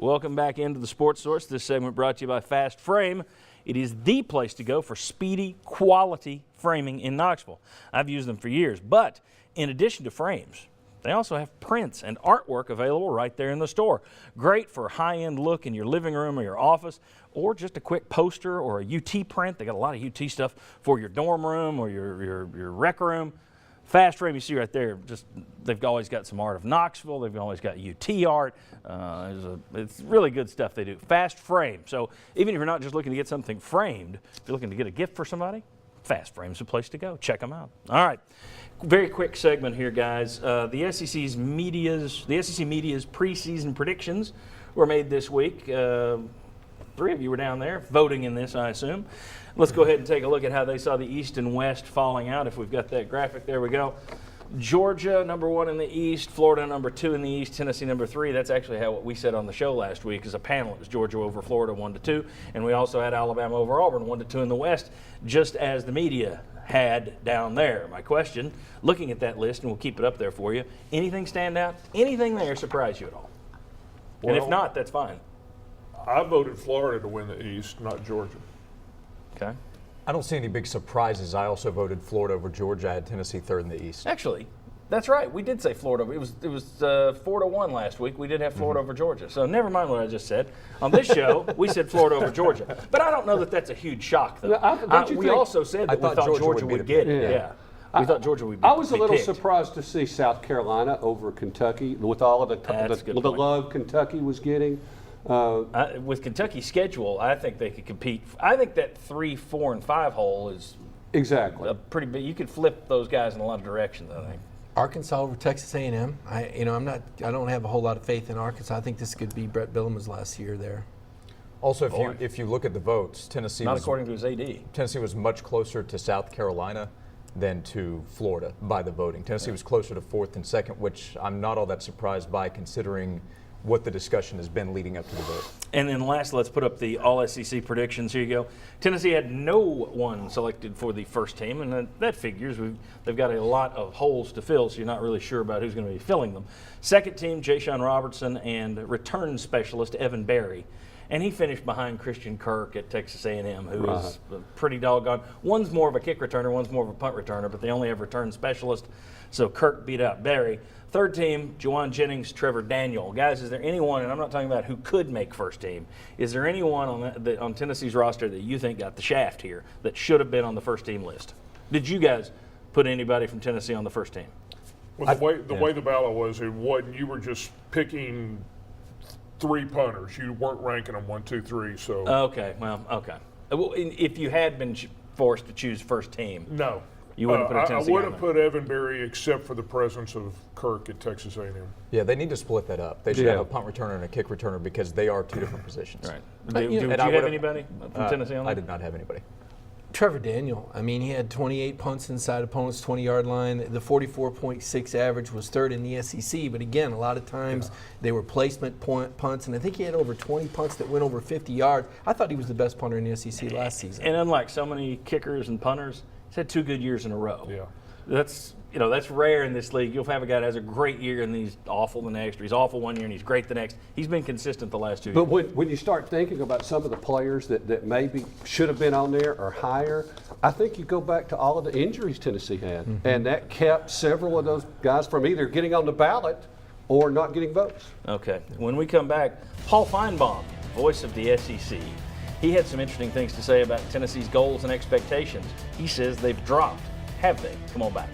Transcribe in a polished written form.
Welcome back into the Sports Source. This segment brought to you by Fast Frame. It is the place to go for speedy, quality framing in Knoxville. I've used them for years, but in addition to frames, they also have prints and artwork available right there in the store. Great for a high-end look in your living room or your office, or just a quick poster or a UT print. They got a lot of UT stuff for your dorm room or your rec room. Fast Frame, you see right there, they've always got some art of Knoxville. They've always got UT art. It's really good stuff they do. Fast Frame. So even if you're not just looking to get something framed, if you're looking to get a gift for somebody, Fast Frame's the place to go. Check them out. All right. Very quick segment here, guys. The SEC Media's preseason predictions were made this week. 3 of you were down there voting in this, I assume. Let's go ahead and take a look at how they saw the East and West falling out. If we've got that graphic, there we go. Georgia, number 1 in the East. Florida, number 2 in the East. Tennessee, number 3. That's actually what we said on the show last week as a panel. It was Georgia over Florida, 1-2. And we also had Alabama over Auburn, 1-2 in the West, just as the media had down there. My question, looking at that list, and we'll keep it up there for you, anything stand out? Anything there surprise you at all? Well, and if not, that's fine. I voted Florida to win the East, not Georgia. Okay. I don't see any big surprises. I also voted Florida over Georgia. I had Tennessee 3rd in the East. Actually, that's right. We did say Florida. It was 4-1 last week. We did have Florida over Georgia. So never mind what I just said. On this show, we said Florida over Georgia. But I don't know that that's a huge shock, though. We also said that we thought Georgia would get it. Yeah. We thought Georgia would be I was a little picked. surprised to see South Carolina over Kentucky with all of the love Kentucky was getting. With Kentucky's schedule, I think they could compete. I think that 3, 4, and 5 hole is exactly a pretty big. You could flip those guys in a lot of directions, I think. Arkansas over Texas A&M. I don't have a whole lot of faith in Arkansas. I think this could be Brett Bielema's last year there. Also, if you look at the votes, Tennessee Not according to his AD. Tennessee was much closer to South Carolina than to Florida by the voting. Tennessee was closer to 4th and 2nd, which I'm not all that surprised by considering what the discussion has been leading up to the vote. And then last, let's put up the all-SEC predictions. Here you go. Tennessee had no one selected for the first team, and that figures. They've got a lot of holes to fill, so you're not really sure about who's going to be filling them. Second team, Ja'Shawn Robertson and return specialist Evan Berry. And he finished behind Christian Kirk at Texas A&M, who is pretty doggone. One's more of a kick returner, one's more of a punt returner, but they only have return specialist. So Kirk beat out Berry. Third team, Juwan Jennings, Trevor Daniel. Guys, is there anyone, and I'm not talking about who could make first team, is there anyone on Tennessee's roster that you think got the shaft here that should have been on the first team list? Did you guys put anybody from Tennessee on the first team? Well, the way the ballot was, it wasn't. You were just picking 3 punters. You weren't ranking them 1, 2, 3. So okay. Well, if you had been forced to choose first team, no. You wouldn't put a Tennessee I would have put Evan Berry except for the presence of Kirk at Texas A&M. Yeah, they need to split that up. They should have a punt returner and a kick returner because they are 2 different positions. Right. Did you have anybody from Tennessee on that? I did not have anybody. Trevor Daniel, I mean, he had 28 punts inside opponent's 20-yard line. The 44.6 average was 3rd in the SEC, but again, a lot of times they were placement punts, and I think he had over 20 punts that went over 50 yards. I thought he was the best punter in the SEC last season. And unlike so many kickers and punters, he's had 2 good years in a row. Yeah. That's rare in this league. You'll have a guy that has a great year and he's awful the next, or he's awful one year and he's great the next. He's been consistent the last 2 years. But when you start thinking about some of the players that maybe should have been on there or higher, I think you go back to all of the injuries Tennessee had, and that kept several of those guys from either getting on the ballot or not getting votes. Okay. When we come back, Paul Feinbaum, voice of the SEC. He had some interesting things to say about Tennessee's goals and expectations. He says they've dropped. Have they? Come on back.